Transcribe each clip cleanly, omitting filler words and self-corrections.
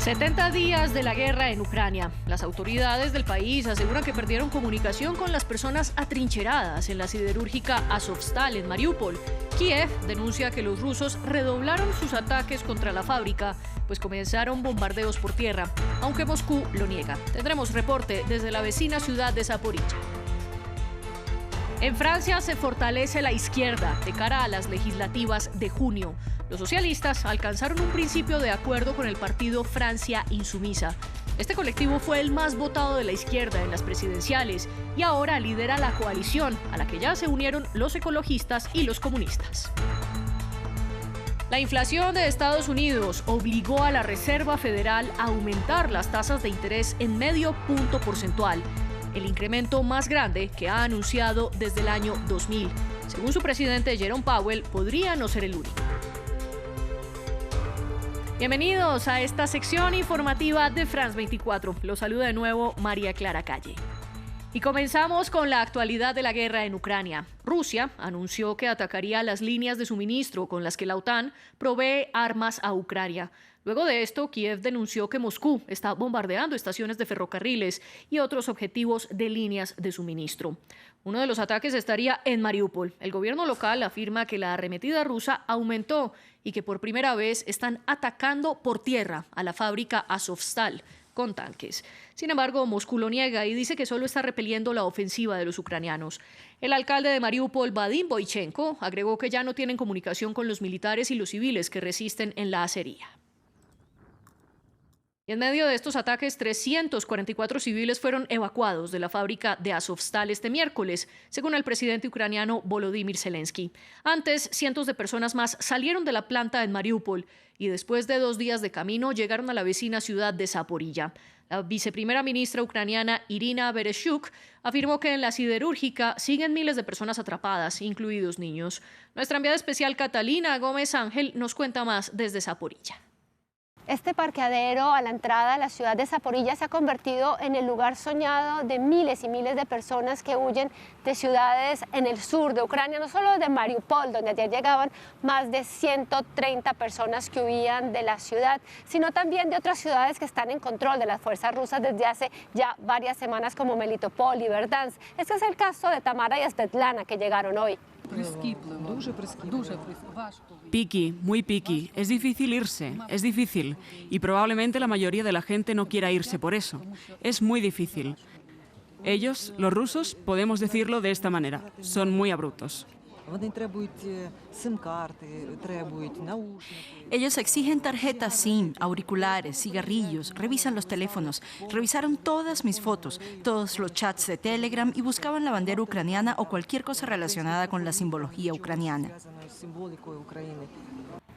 70 días de la guerra en Ucrania. Las autoridades del país aseguran que perdieron comunicación con las personas atrincheradas en la siderúrgica Azovstal en Mariupol. Kiev denuncia que los rusos redoblaron sus ataques contra la fábrica, pues comenzaron bombardeos por tierra, aunque Moscú lo niega. Tendremos reporte desde la vecina ciudad de Zaporizhia. En Francia se fortalece la izquierda de cara a las legislativas de junio. Los socialistas alcanzaron un principio de acuerdo con el partido Francia Insumisa. Este colectivo fue el más votado de la izquierda en las presidenciales y ahora lidera la coalición a la que ya se unieron los ecologistas y los comunistas. La inflación de Estados Unidos obligó a la Reserva Federal a aumentar las tasas de interés en medio punto porcentual, el incremento más grande que ha anunciado desde el año 2000. Según su presidente Jerome Powell, podría no ser el único. Bienvenidos a esta sección informativa de France 24. Los saluda de nuevo María Clara Calle. Y comenzamos con la actualidad de la guerra en Ucrania. Rusia anunció que atacaría las líneas de suministro con las que la OTAN provee armas a Ucrania. Luego de esto, Kiev denunció que Moscú está bombardeando estaciones de ferrocarriles y otros objetivos de líneas de suministro. Uno de los ataques estaría en Mariupol. El gobierno local afirma que la arremetida rusa aumentó y que por primera vez están atacando por tierra a la fábrica Azovstal con tanques. Sin embargo, Moscú lo niega y dice que solo está repeliendo la ofensiva de los ucranianos. El alcalde de Mariupol, Vadim Boychenko, agregó que ya no tienen comunicación con los militares y los civiles que resisten en la acería. Y en medio de estos ataques, 344 civiles fueron evacuados de la fábrica de Azovstal este miércoles, según el presidente ucraniano Volodymyr Zelensky. Antes, cientos de personas más salieron de la planta en Mariupol y después de 2 días de camino llegaron a la vecina ciudad de Zaporizhia. La viceprimera ministra ucraniana Irina Vereshchuk afirmó que en la siderúrgica siguen miles de personas atrapadas, incluidos niños. Nuestra enviada especial Catalina Gómez Ángel nos cuenta más desde Zaporizhia. Este parqueadero a la entrada de la ciudad de Zaporizhia se ha convertido en el lugar soñado de miles y miles de personas que huyen de ciudades en el sur de Ucrania, no solo de Mariupol, donde ayer llegaban más de 130 personas que huían de la ciudad, sino también de otras ciudades que están en control de las fuerzas rusas desde hace ya varias semanas, como Melitopol y Verdansk. Este es el caso de Tamara y Svetlana, que llegaron hoy. Picky, muy picky. Es difícil irse, es difícil. Y probablemente la mayoría de la gente no quiera irse por eso. Es muy difícil. Ellos, los rusos, podemos decirlo de esta manera, son muy abruptos. Ellos exigen tarjetas SIM, auriculares, cigarrillos, revisan los teléfonos, revisaron todas mis fotos, todos los chats de Telegram y buscaban la bandera ucraniana o cualquier cosa relacionada con la simbología ucraniana.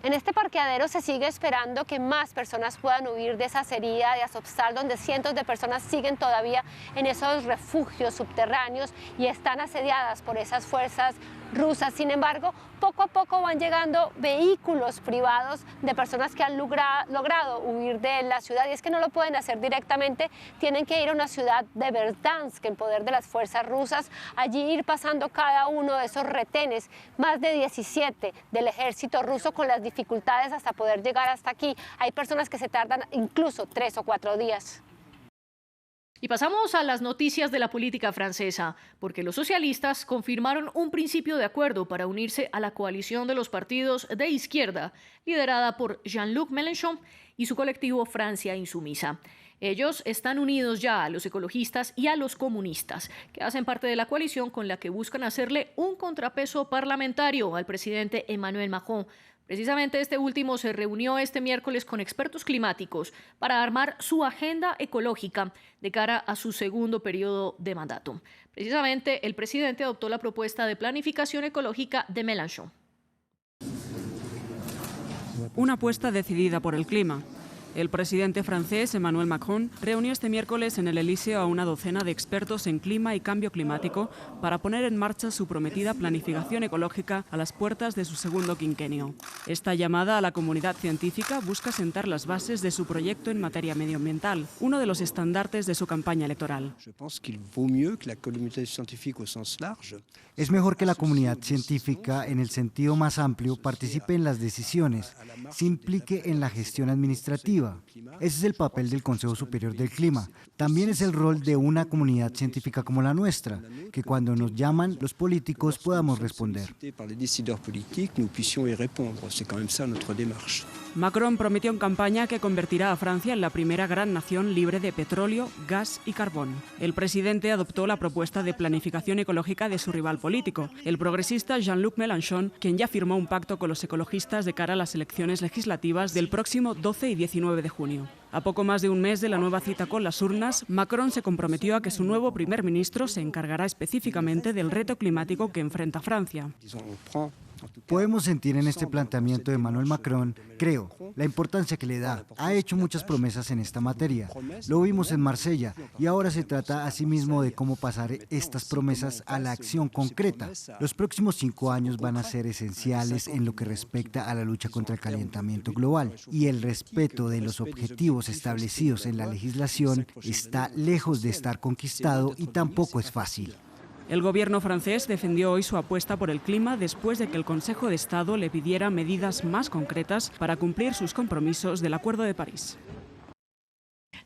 En este parqueadero se sigue esperando que más personas puedan huir de esa acería de Azovstal, donde cientos de personas siguen todavía en esos refugios subterráneos y están asediadas por esas fuerzas rusas. Sin embargo, poco a poco van llegando vehículos privados de personas que han logrado huir de la ciudad, y es que no lo pueden hacer directamente, tienen que ir a una ciudad de Verdansk en poder de las fuerzas rusas, allí ir pasando cada uno de esos retenes, más de 17 del ejército ruso, con las dificultades hasta poder llegar hasta aquí. Hay personas que se tardan incluso 3 o 4 días. Y pasamos a las noticias de la política francesa, porque los socialistas confirmaron un principio de acuerdo para unirse a la coalición de los partidos de izquierda, liderada por Jean-Luc Mélenchon y su colectivo Francia Insumisa. Ellos están unidos ya a los ecologistas y a los comunistas, que hacen parte de la coalición con la que buscan hacerle un contrapeso parlamentario al presidente Emmanuel Macron. Precisamente este último se reunió este miércoles con expertos climáticos para armar su agenda ecológica de cara a su segundo periodo de mandato. Precisamente el presidente adoptó la propuesta de planificación ecológica de Mélenchon. Una apuesta decidida por el clima. El presidente francés Emmanuel Macron reunió este miércoles en el Elíseo a una docena de expertos en clima y cambio climático para poner en marcha su prometida planificación ecológica a las puertas de su segundo quinquenio. Esta llamada a la comunidad científica busca sentar las bases de su proyecto en materia medioambiental, uno de los estandartes de su campaña electoral. Es mejor que la comunidad científica, en el sentido más amplio, participe en las decisiones, se implique en la gestión administrativa legislativa. Ese es el papel del Consejo Superior del Clima. También es el rol de una comunidad científica como la nuestra, que cuando nos llaman los políticos podamos responder. Macron prometió en campaña que convertirá a Francia en la primera gran nación libre de petróleo, gas y carbón. El presidente adoptó la propuesta de planificación ecológica de su rival político, el progresista Jean-Luc Mélenchon, quien ya firmó un pacto con los ecologistas de cara a las elecciones legislativas del próximo 12 y 19 de junio. A poco más de un mes de la nueva cita con las urnas, Macron se comprometió a que su nuevo primer ministro se encargará específicamente del reto climático que enfrenta Francia. Podemos sentir en este planteamiento de Emmanuel Macron, creo, la importancia que le da. Ha hecho muchas promesas en esta materia. Lo vimos en Marsella y ahora se trata asimismo de cómo pasar estas promesas a la acción concreta. Los próximos 5 años van a ser esenciales en lo que respecta a la lucha contra el calentamiento global y el respeto de los objetivos establecidos en la legislación está lejos de estar conquistado y tampoco es fácil. El gobierno francés defendió hoy su apuesta por el clima después de que el Consejo de Estado le pidiera medidas más concretas para cumplir sus compromisos del Acuerdo de París.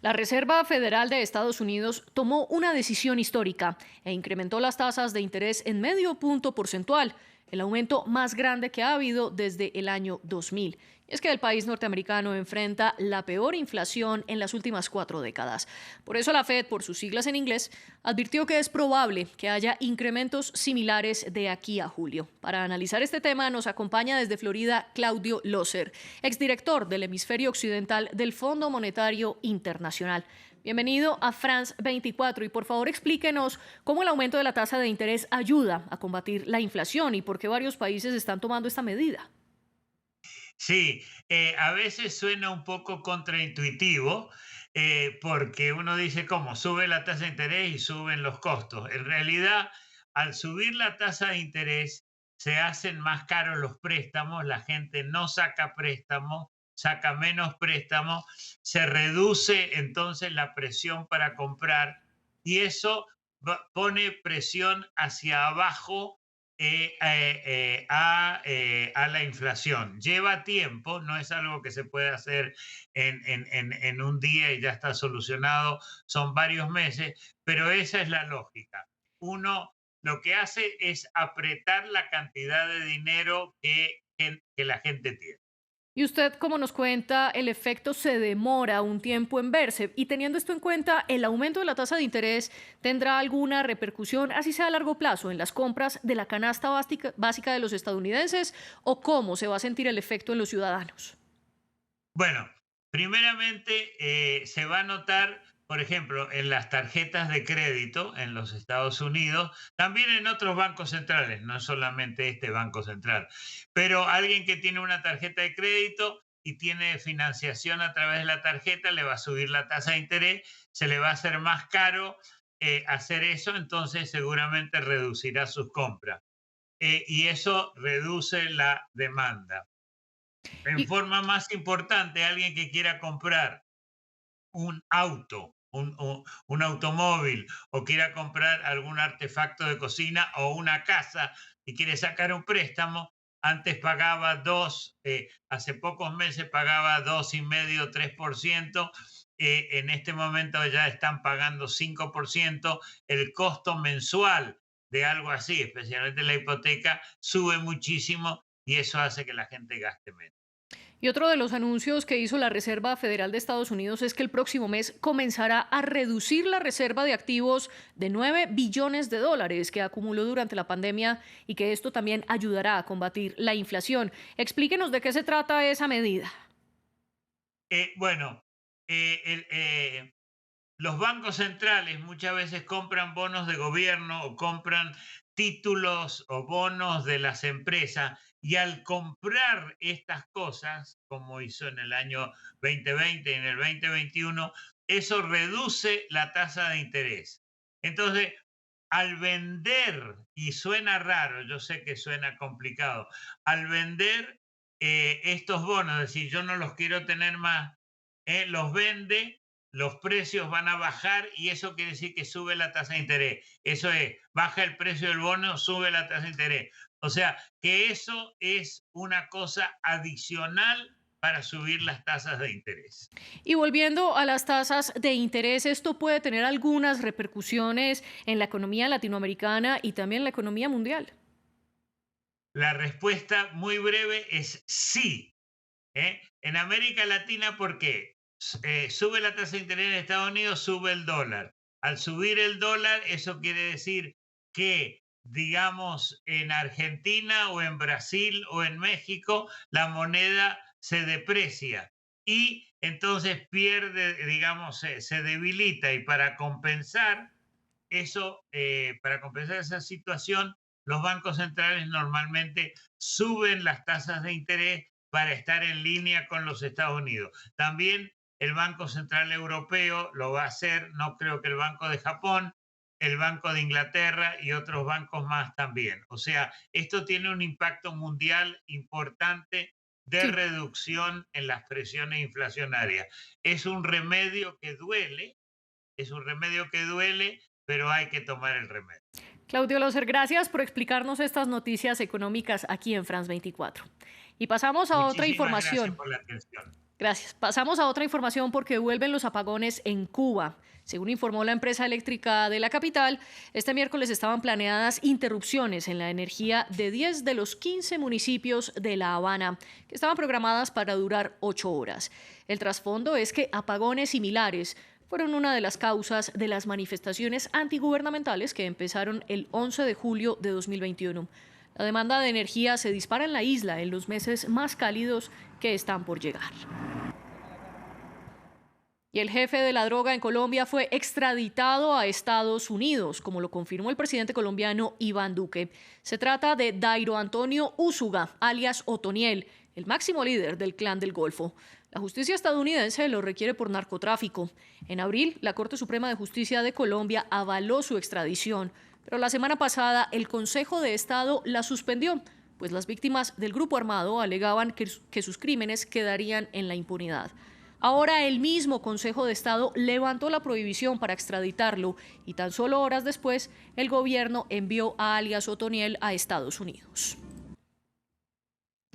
La Reserva Federal de Estados Unidos tomó una decisión histórica e incrementó las tasas de interés en medio punto porcentual, el aumento más grande que ha habido desde el año 2000. Y es que el país norteamericano enfrenta la peor inflación en las últimas 4 décadas. Por eso la Fed, por sus siglas en inglés, advirtió que es probable que haya incrementos similares de aquí a julio. Para analizar este tema nos acompaña desde Florida Claudio Loser, exdirector del hemisferio occidental del Fondo Monetario Internacional. Bienvenido a France 24 y por favor explíquenos cómo el aumento de la tasa de interés ayuda a combatir la inflación y por qué varios países están tomando esta medida. Sí, a veces suena un poco contraintuitivo porque uno dice, ¿cómo? Sube la tasa de interés y suben los costos. En realidad, al subir la tasa de interés, se hacen más caros los préstamos, la gente no saca préstamos, saca menos préstamos, se reduce entonces la presión para comprar y eso pone presión hacia abajo a la inflación. Lleva tiempo, no es algo que se puede hacer en un día y ya está solucionado, son varios meses, pero esa es la lógica. Uno lo que hace es apretar la cantidad de dinero que la gente tiene. Y usted, como nos cuenta, el efecto se demora un tiempo en verse. Y teniendo esto en cuenta, ¿el aumento de la tasa de interés tendrá alguna repercusión, así sea a largo plazo, en las compras de la canasta básica de los estadounidenses? ¿O cómo se va a sentir el efecto en los ciudadanos? Bueno, primeramente se va a notar, por ejemplo, en las tarjetas de crédito en los Estados Unidos, también en otros bancos centrales, no solamente este Banco Central, pero alguien que tiene una tarjeta de crédito y tiene financiación a través de la tarjeta, le va a subir la tasa de interés, se le va a hacer más caro hacer eso, entonces seguramente reducirá sus compras. Y eso reduce la demanda. En forma más importante, alguien que quiera comprar un auto, un automóvil o quiera comprar algún artefacto de cocina o una casa y quiere sacar un préstamo, antes pagaba hace pocos meses pagaba 2,5%, 3%, en este momento ya están pagando 5%, el costo mensual de algo así, especialmente la hipoteca, sube muchísimo y eso hace que la gente gaste menos. Y otro de los anuncios que hizo la Reserva Federal de Estados Unidos es que el próximo mes comenzará a reducir la reserva de activos de $9 billones que acumuló durante la pandemia y que esto también ayudará a combatir la inflación. Explíquenos de qué se trata esa medida. Los bancos centrales muchas veces compran bonos de gobierno o compran títulos o bonos de las empresas y al comprar estas cosas, como hizo en el año 2020 y en el 2021, eso reduce la tasa de interés. Entonces, al vender, y suena raro, yo sé que suena complicado, al vender estos bonos, es decir, yo no los quiero tener más, los vende, los precios van a bajar y eso quiere decir que sube la tasa de interés. Eso es, baja el precio del bono, sube la tasa de interés. O sea, que eso es una cosa adicional para subir las tasas de interés. Y volviendo a las tasas de interés, esto puede tener algunas repercusiones en la economía latinoamericana y también en la economía mundial. La respuesta muy breve es sí. En América Latina, ¿por qué? Sube la tasa de interés en Estados Unidos, sube el dólar. Al subir el dólar, eso quiere decir que, digamos, en Argentina o en Brasil o en México, la moneda se deprecia y entonces pierde, digamos, se debilita, y para compensar eso, para compensar esa situación, los bancos centrales normalmente suben las tasas de interés para estar en línea con los Estados Unidos. También el Banco Central Europeo lo va a hacer, no creo que el Banco de Japón, el Banco de Inglaterra y otros bancos más también. O sea, esto tiene un impacto mundial importante de reducción en las presiones inflacionarias. Es un remedio que duele, pero hay que tomar el remedio. Claudio Loser, gracias por explicarnos estas noticias económicas aquí en France 24. Y pasamos a otra información. Gracias por la atención. Gracias. Pasamos a otra información porque vuelven los apagones en Cuba. Según informó la empresa eléctrica de la capital, este miércoles estaban planeadas interrupciones en la energía de 10 de los 15 municipios de La Habana, que estaban programadas para durar 8 horas. El trasfondo es que apagones similares fueron una de las causas de las manifestaciones antigubernamentales que empezaron el 11 de julio de 2021. La demanda de energía se dispara en la isla en los meses más cálidos que están por llegar. Y el jefe de la droga en Colombia fue extraditado a Estados Unidos, como lo confirmó el presidente colombiano Iván Duque. Se trata de Dairo Antonio Úsuga, alias Otoniel, el máximo líder del Clan del Golfo. La justicia estadounidense lo requiere por narcotráfico. En abril, la Corte Suprema de Justicia de Colombia avaló su extradición, pero la semana pasada el Consejo de Estado la suspendió, pues las víctimas del grupo armado alegaban que sus crímenes quedarían en la impunidad. Ahora el mismo Consejo de Estado levantó la prohibición para extraditarlo y tan solo horas después el gobierno envió a alias Otoniel a Estados Unidos.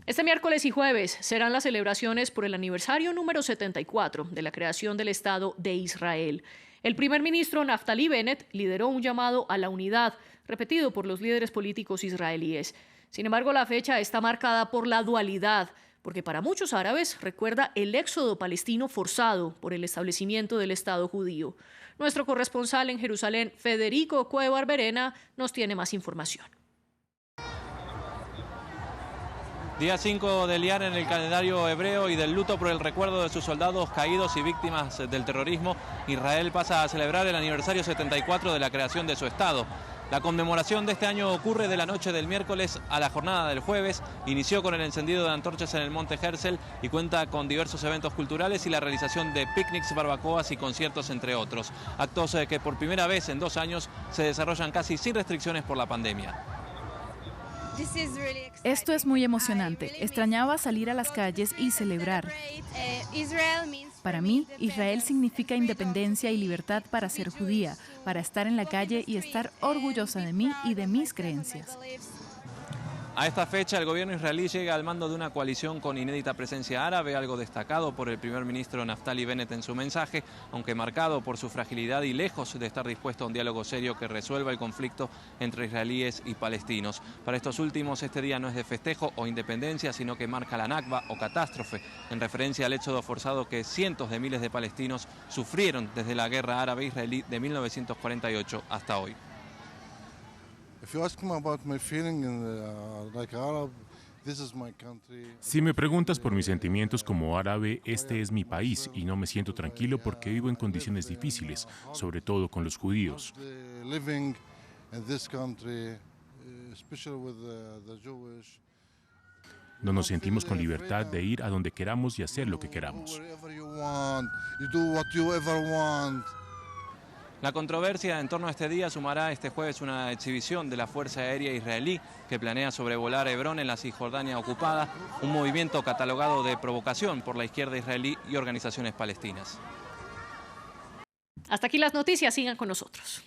Este miércoles y jueves serán las celebraciones por el aniversario número 74 de la creación del Estado de Israel. El primer ministro Naftali Bennett lideró un llamado a la unidad, repetido por los líderes políticos israelíes. Sin embargo, la fecha está marcada por la dualidad, porque para muchos árabes recuerda el éxodo palestino forzado por el establecimiento del Estado judío. Nuestro corresponsal en Jerusalén, Federico Cueva Verena, nos tiene más información. Día 5 del Iyar en el calendario hebreo y del luto por el recuerdo de sus soldados caídos y víctimas del terrorismo, Israel pasa a celebrar el aniversario 74 de la creación de su Estado. La conmemoración de este año ocurre de la noche del miércoles a la jornada del jueves. Inició con el encendido de antorchas en el Monte Herzl y cuenta con diversos eventos culturales y la realización de picnics, barbacoas y conciertos, entre otros. Actos que por primera vez en 2 años se desarrollan casi sin restricciones por la pandemia. Esto es muy emocionante. Extrañaba salir a las calles y celebrar. Para mí, Israel significa independencia y libertad para ser judía, para estar en la calle y estar orgullosa de mí y de mis creencias. A esta fecha, el gobierno israelí llega al mando de una coalición con inédita presencia árabe, algo destacado por el primer ministro Naftali Bennett en su mensaje, aunque marcado por su fragilidad y lejos de estar dispuesto a un diálogo serio que resuelva el conflicto entre israelíes y palestinos. Para estos últimos, este día no es de festejo o independencia, sino que marca la Nakba o catástrofe, en referencia al éxodo forzado que cientos de miles de palestinos sufrieron desde la guerra árabe-israelí de 1948 hasta hoy. Si me preguntas por mis sentimientos como árabe, este es mi país y no me siento tranquilo porque vivo en condiciones difíciles, sobre todo con los judíos. No nos sentimos con libertad de ir a donde queramos y hacer lo que queramos. La controversia en torno a este día sumará este jueves una exhibición de la Fuerza Aérea Israelí que planea sobrevolar Hebrón en la Cisjordania ocupada, un movimiento catalogado de provocación por la izquierda israelí y organizaciones palestinas. Hasta aquí las noticias, sigan con nosotros.